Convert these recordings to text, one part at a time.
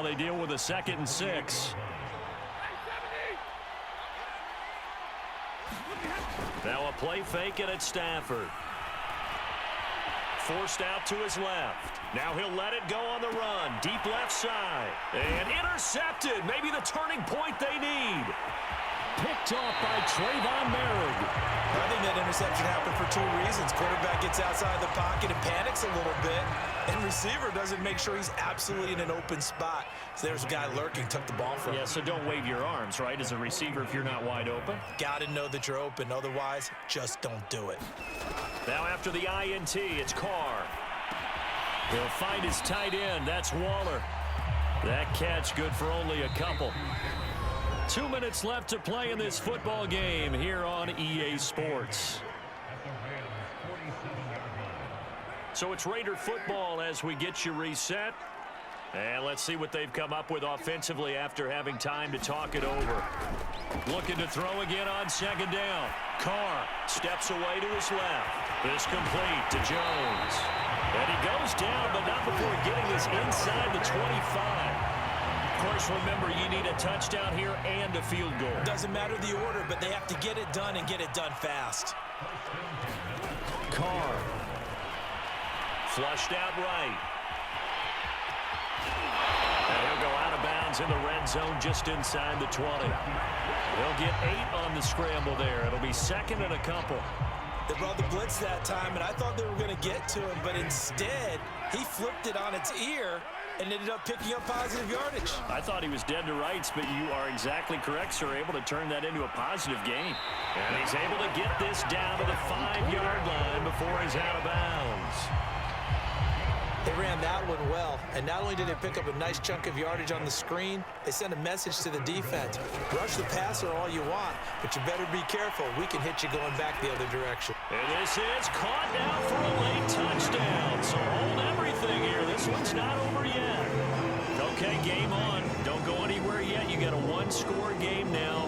they deal with a 2nd and 6. Now a play fake, and it's Stafford. Forced out to his left. Now he'll let it go on the run. Deep left side. And intercepted. Maybe the turning point they need. Picked off by Trayvon Merrick. I think that interception happened for 2 reasons. Quarterback gets outside the pocket and panics a little bit. And receiver doesn't make sure he's absolutely in an open spot. So there's a guy lurking, took the ball from him. Yeah, so don't wave your arms, right, as a receiver if you're not wide open. Got to know that you're open. Otherwise, just don't do it. Now after the INT, it's Carr. He'll find his tight end. That's Waller. That catch good for only a couple. 2 minutes left to play in this football game here on EA Sports. So it's Raider football as we get you reset. And let's see what they've come up with offensively after having time to talk it over. Looking to throw again on 2nd down. Carr steps away to his left. This complete to Jones. And he goes down, but not before getting this inside the 25. Of course, remember, you need a touchdown here and a field goal. Doesn't matter the order, but they have to get it done and get it done fast. Carr. Flushed out right. And he'll go out of bounds in the red zone just inside the 20. They'll get 8 on the scramble there. It'll be 2nd and a couple. They brought the blitz that time, and I thought they were going to get to him, but instead, he flipped it on its ear and ended up picking up positive yardage. I thought he was dead to rights, but you are exactly correct, sir. Able to turn that into a positive gain. And he's able to get this down to the 5-yard line before he's out of bounds. They ran that one well, and not only did they pick up a nice chunk of yardage on the screen, they sent a message to the defense. Rush the passer all you want, but you better be careful. We can hit you going back the other direction. And this is caught down for a late touchdown. So hold everything here. This one's not over yet. Okay, game on. Don't go anywhere yet. You got a 1-score game now.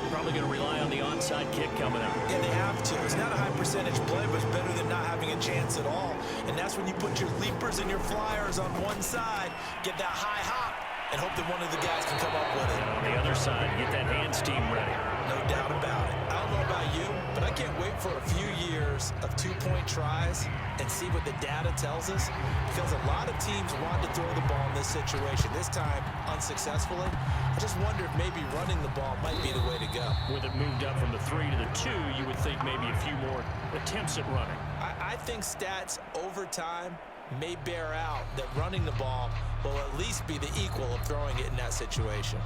Probably going to rely on the onside kick coming up. Yeah, they have to. It's not a high percentage play, but it's better than not having a chance at all. And that's when you put your leapers and your flyers on one side, get that high hop, and hope that one of the guys can come up with it. And on the other side, get that hands team ready. No doubt about it. I don't know about you, but I can't wait for a few years of 2-point tries and see what the data tells us, because a lot of teams want to throw the ball in this situation. This time, unsuccessfully. I just wonder if maybe running the ball might be the way to go. With it moved up from the 3 to the 2, you would think maybe a few more attempts at running. I think stats over time may bear out that running the ball will at least be the equal of throwing it in that situation.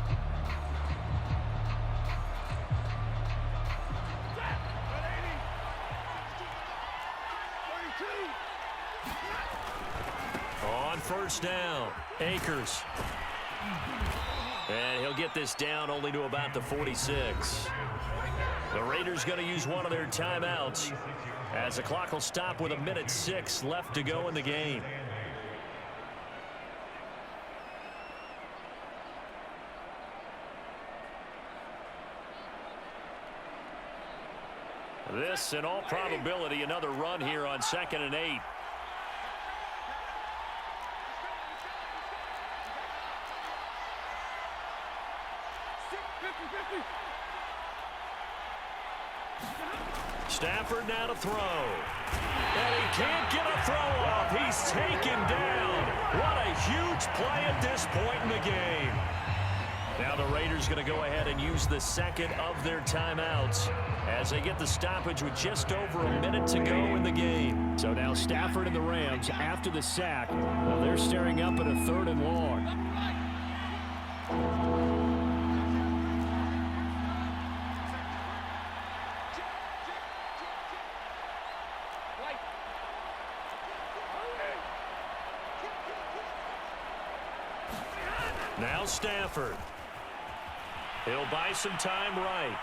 On 1st down, Akers. And he'll get this down only to about the 46. The Raiders going to use one of their timeouts as the clock will stop with 1:06 left to go in the game. This, in all probability, another run here on 2nd and 8. Stafford now to throw. And he can't get a throw off. He's taken down. What a huge play at this point in the game. Now the Raiders going to go ahead and use the 2nd of their timeouts as they get the stoppage with just over a minute to go in the game. So now Stafford and the Rams, after the sack, well, they're staring up at a 3rd and long. Now Stafford. He'll buy some time right.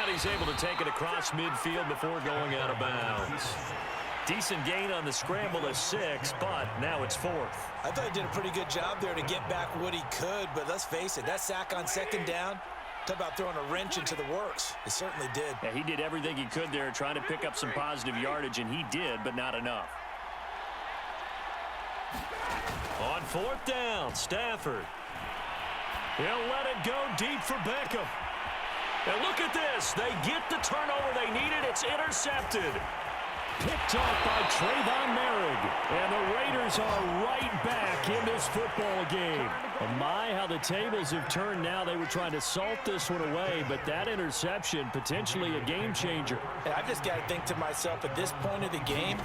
And he's able to take it across midfield before going out of bounds. Decent gain on the scramble of 6, but now it's 4th. I thought he did a pretty good job there to get back what he could, but let's face it, that sack on 2nd down, talk about throwing a wrench into the works. He certainly did. Yeah, he did everything he could there trying to pick up some positive yardage, and he did, but not enough. On 4th down, Stafford. He'll let it go deep for Beckham. And look at this. They get the turnover they needed. It's intercepted. Picked off by Trayvon Merrick. And the Raiders are right back in this football game. And my, how the tables have turned now. They were trying to salt this one away, but that interception, potentially a game changer. And I just got to think to myself, at this point of the game,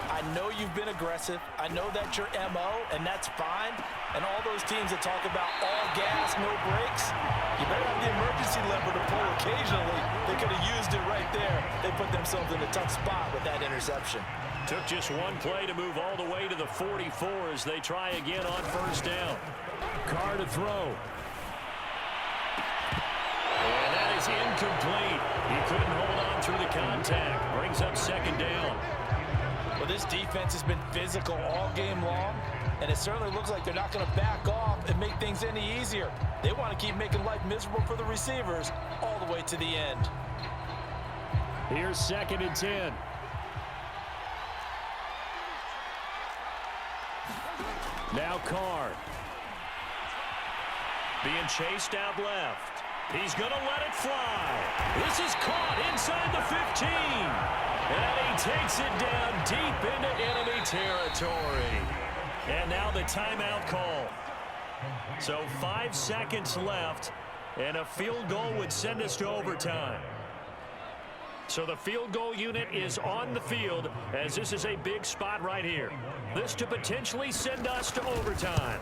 I know you've been aggressive. I know that's your MO, and that's fine. And all those teams that talk about all gas, no brakes, you better have the emergency lever to pull occasionally. They could have used it right there. They put themselves in a tough spot with that interception. Took just one play to move all the way to the 44 as they try again on 1st down. Carr to throw. And that is incomplete. He couldn't hold on through the contact. Brings up 2nd down. Well, this defense has been physical all game long, and it certainly looks like they're not going to back off and make things any easier. They want to keep making life miserable for the receivers all the way to the end. Here's 2nd and 10. Now Carr. Being chased out left. He's going to let it fly. This is caught inside the 15. And he takes it down deep into enemy territory. And now the timeout call. So 5 seconds left, and a field goal would send us to overtime. So the field goal unit is on the field as this is a big spot right here. This to potentially send us to overtime.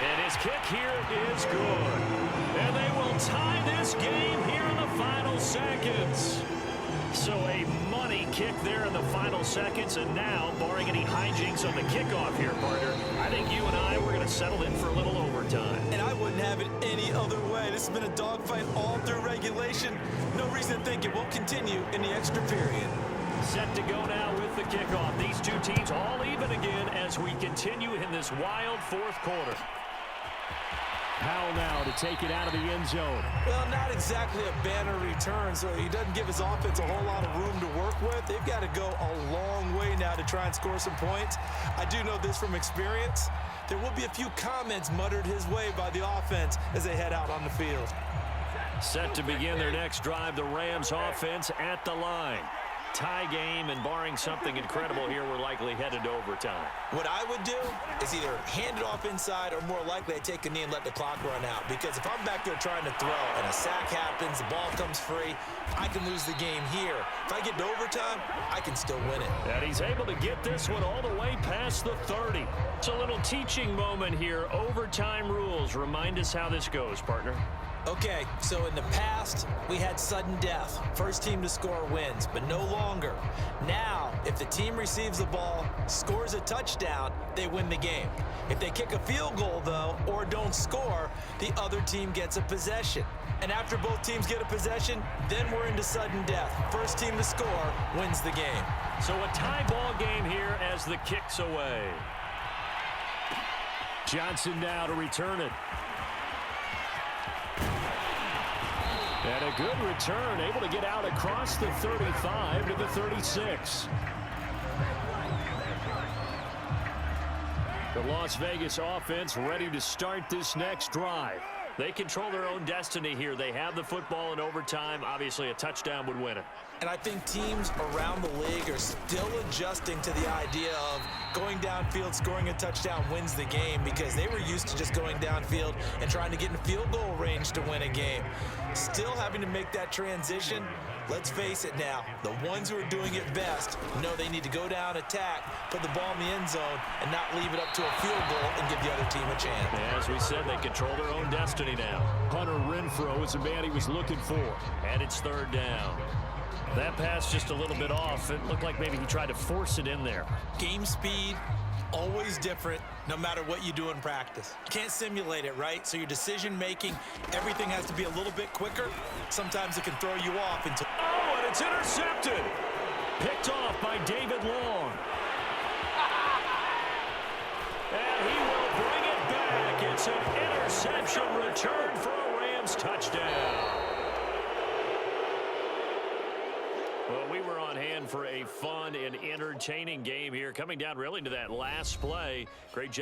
And his kick here is good. And they will tie this game here in the final seconds. So a money kick there in the final seconds. And now, barring any hijinks on the kickoff here, partner, I think you and I, we're going to settle in for a little overtime. And I wouldn't have it any other way. This has been a dogfight all through regulation. No reason to think it won't continue in the extra period. Set to go now with the kickoff. These two teams all even again as we continue in this wild 4th quarter. Powell now to take it out of the end zone. Well, not exactly a banner return, so he doesn't give his offense a whole lot of room to work with. They've got to go a long way now to try and score some points. I do know this from experience. There will be a few comments muttered his way by the offense as they head out on the field. Set to begin their next drive, the Rams offense at the line. Tie game, and barring something incredible here, we're likely headed to overtime. What I would do is either hand it off inside or more likely I take a knee and let the clock run out. Because if I'm back there trying to throw and a sack happens, the ball comes free, I can lose the game here. If I get to overtime, I can still win it. And he's able to get this one all the way past the 30. It's a little teaching moment here. Overtime rules. Remind us how this goes, partner. Okay, so in the past, we had sudden death. First team to score wins, but no longer. Now, if the team receives the ball, scores a touchdown, they win the game. If they kick a field goal, though, or don't score, the other team gets a possession. And after both teams get a possession, then we're into sudden death. First team to score wins the game. So a tie ball game here as the kick's away. Johnson now to return it. And a good return, able to get out across the 35 to the 36. The Las Vegas offense ready to start this next drive. They control their own destiny here. They have the football in overtime. Obviously, a touchdown would win it. And I think teams around the league are still adjusting to the idea of going downfield, scoring a touchdown wins the game, because they were used to just going downfield and trying to get in field goal range to win a game. Still having to make that transition. Let's face it now, the ones who are doing it best know they need to go down, attack, put the ball in the end zone, and not leave it up to a field goal and give the other team a chance. As we said, they control their own destiny now. Hunter Renfrow is the man he was looking for. And it's 3rd down. That pass just a little bit off. It looked like maybe he tried to force it in there. Game speed, always different, no matter what you do in practice. You can't simulate it, right? So your decision-making, everything has to be a little bit quicker. Sometimes it can throw you off into... Oh, and it's intercepted. Picked off by David Long. And he will bring it back. It's an interception return for a Rams touchdown. Well, we were on hand for a fun and entertaining game here, coming down really to that last play. Great job.